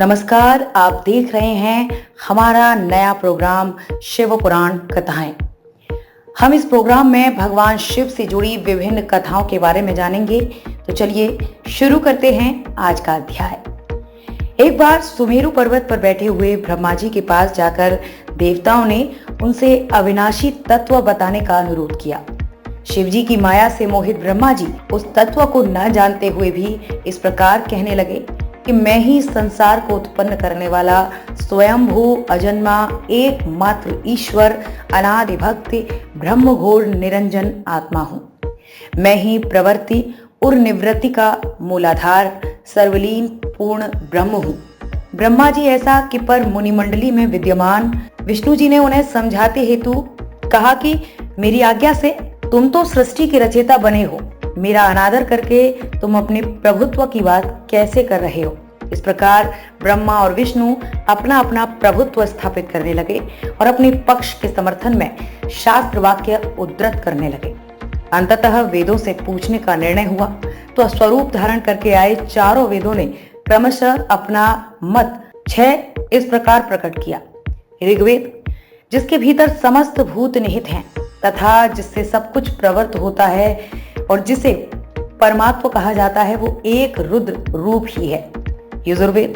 नमस्कार, आप देख रहे हैं हमारा नया प्रोग्राम शिव पुराण कथाएं। हम इस प्रोग्राम में भगवान शिव से जुड़ी विभिन्न कथाओं के बारे में जानेंगे। तो चलिए शुरू करते हैं आज का अध्याय। एक बार सुमेरु पर्वत पर बैठे हुए ब्रह्मा जी के पास जाकर देवताओं ने उनसे अविनाशी तत्व बताने का अनुरोध किया। शिव जी की माया से मोहित ब्रह्मा जी उस तत्व को न जानते हुए भी इस प्रकार कहने लगे कि मैं ही संसार को उत्पन्न करने वाला स्वयंभू अजन्मा एकमात्र ईश्वर अनादि भक्ति ब्रह्म घोर निरंजन आत्मा हूँ। मैं ही प्रवृत्ति और निवृत्ति का मूलाधार सर्वलीन पूर्ण ब्रह्म हूँ। ब्रह्मा जी ऐसा कि पर मुनिमंडली में विद्यमान विष्णु जी ने उन्हें समझाते हेतु कहा कि मेरी आज्ञा से तुम तो सृष्टि के रचयिता बने हो, मेरा अनादर करके तुम अपने प्रभुत्व की बात कैसे कर रहे हो। इस प्रकार ब्रह्मा और विष्णु अपना अपना प्रभुत्व स्थापित करने लगे और अपने पक्ष के समर्थन में शास्त्र वाक्य उद्धृत करने लगे। अंततः वेदों से पूछने का निर्णय हुआ तो स्वरूप धारण करके आए चारों वेदों ने क्रमशः अपना मत 6 इस प्रकार प्रकट किया। ऋग्वेद, जिसके भीतर समस्त भूत निहित हैं तथा जिससे सब कुछ प्रवृत्त होता है और जिसे परमात्मा कहा जाता है, वो एक रुद्र रूप ही है। यजुर्वेद,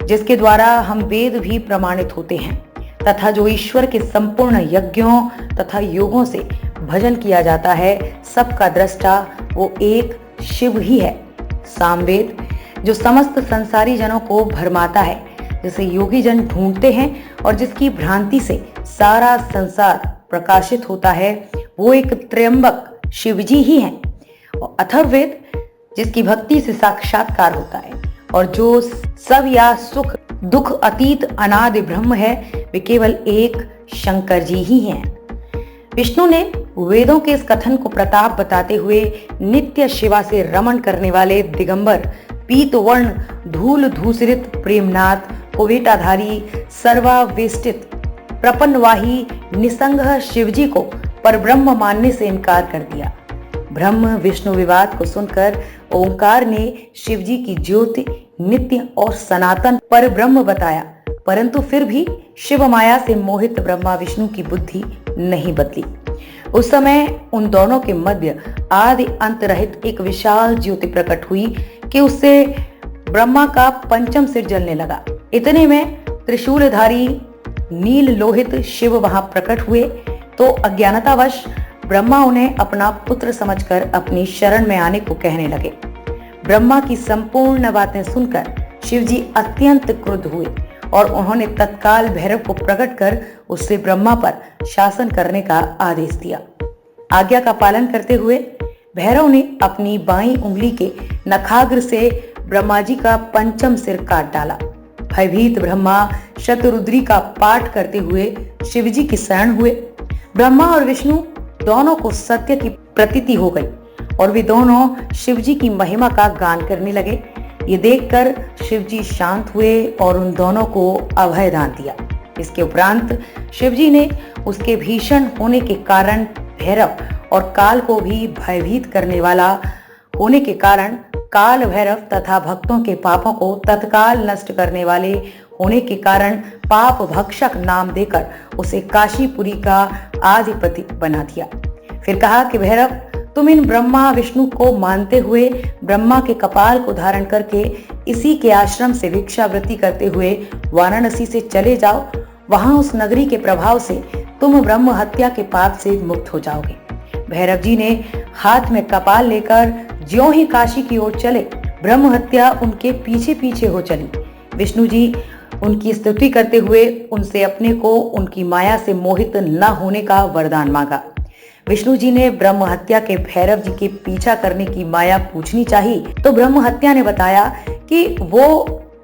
जिसके द्वारा हम वेद भी प्रमाणित होते हैं तथा जो ईश्वर के संपूर्ण यज्ञों तथा योगों से भजन किया जाता है, सबका दृष्टा वो एक शिव ही है। सामवेद, जो समस्त संसारी जनों को भरमाता है, जिसे योगी जन ढूंढते हैं और जिसकी भ्रांति से सारा संसार प्रकाशित होता है, वो एक त्र्यंबक शिवजी ही हैं। और अथर्ववेद, जिसकी भक्ति से साक्षात्कार होता है और जो सब या सुख दुख अतीत अनादि ब्रह्म है, वे केवल एक शंकर जी ही हैं। विष्णु ने वेदों के इस कथन को प्रताप बताते हुए नित्य शिवा से रमण करने वाले दिगंबर पीत वर्ण धूल धूसरित प्रेमनाथ कुवेटाधारी सर्वावेष्टित प्रपन्नवाही निसंग शिवजी को परब्रह्म मानने से इनकार कर दिया। ब्रह्म विष्णु विवाद को सुनकर ओंकार ने शिवजी की ज्योति नित्य और सनातन पर ब्रह्म बताया, परंतु फिर भी शिव माया से मोहित ब्रह्मा विष्णु की बुद्धि नहीं बदली। उस समय उन दोनों के मध्य आदि अंत रहित एक विशाल ज्योति प्रकट हुई कि उससे ब्रह्मा का पंचम सिर जलने लगा। इतने में त्रिशूलधारी नील लोहित शिव वहां प्रकट हुए तो अज्ञानतावश ब्रह्मा उन्हें अपना पुत्र समझकर अपनी शरण में आने को कहने लगे। ब्रह्मा की संपूर्ण बातें सुनकर शिवजी अत्यंत क्रुद्ध हुए और उन्होंने तत्काल भैरव को प्रकट कर उससे ब्रह्मा पर शासन करने का आदेश दिया। आज्ञा का पालन करते हुए भैरव ने अपनी बाईं उंगली के नखाग्र से ब्रह्मा जी का पंचम सिर काट डाला। भयभीत ब्रह्मा शतरुद्री का पाठ करते हुए शिवजी की शरण हुए। ब्रह्मा और विष्णु दोनों को सत्य की प्रतीति हो गई और वे दोनों शिवजी की महिमा का गान करने लगे। ये देखकर शिवजी शांत हुए और उन दोनों को अभय दान दिया। इसके उपरांत शिवजी ने उसके भीषण होने के कारण भैरव और काल को भी भयभीत करने वाला होने के कारण काल भैरव तथा भक्तों के पापों को तत्काल नष्ट करने वाले होने के कारण पाप भक्षक नाम देकर उसे काशीपुरी का आधिपति बना दिया। फिर कहा कि भैरव, तुम इन ब्रह्मा विष्णु को मानते हुए ब्रह्मा के कपाल को धारण करके इसी के आश्रम से भिक्षावृत्ति करते हुए वाराणसी से चले जाओ। वहां उस नगरी के प्रभाव से तुम ब्रह्म हत्या के पाप से मुक्त हो जाओगे। भैरव जी ने हाथ में कपाल लेकर ज्यों ही काशी की ओर चले, ब्रह्म हत्या उनके पीछे पीछे हो चली। विष्णु जी उनकी स्तुति करते हुए उनसे अपने को उनकी माया से मोहित न होने का वरदान मांगा। विष्णु जी ने ब्रह्म हत्या के भैरव जी के पीछा करने की माया पूछनी चाहिए तो ब्रह्म हत्या ने बताया कि वो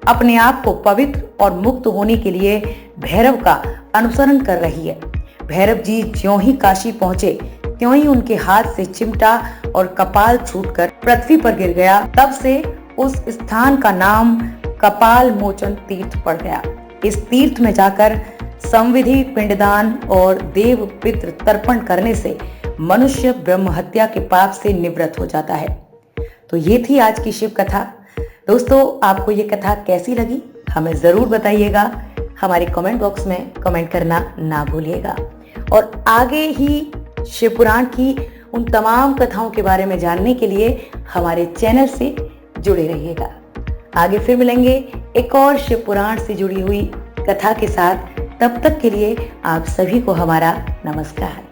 अपने आप को पवित्र और मुक्त होने के लिए भैरव का अनुसरण कर रही है। भैरव जी ज्यों ही काशी पहुंचे त्यों ही उनके हाथ से चिमटा और कपाल छूटकर पृथ्वी पर गिर गया। तब से उस स्थान का नाम कपाल मोचन तीर्थ पड़ गया। इस तीर्थ में जाकर संविधि पिंडदान और देव पितृ तर्पण करने से मनुष्य ब्रह्म हत्या के पाप से निवृत्त हो जाता है। तो ये थी आज की शिव कथा। दोस्तों, आपको ये कथा कैसी लगी हमें ज़रूर बताइएगा। हमारे कमेंट बॉक्स में कमेंट करना ना भूलिएगा और आगे ही शिव पुराण की उन तमाम कथाओं के बारे में जानने के लिए हमारे चैनल से जुड़े रहिएगा। आगे फिर मिलेंगे एक और शिव पुराण से जुड़ी हुई कथा के साथ। तब तक के लिए आप सभी को हमारा नमस्कार।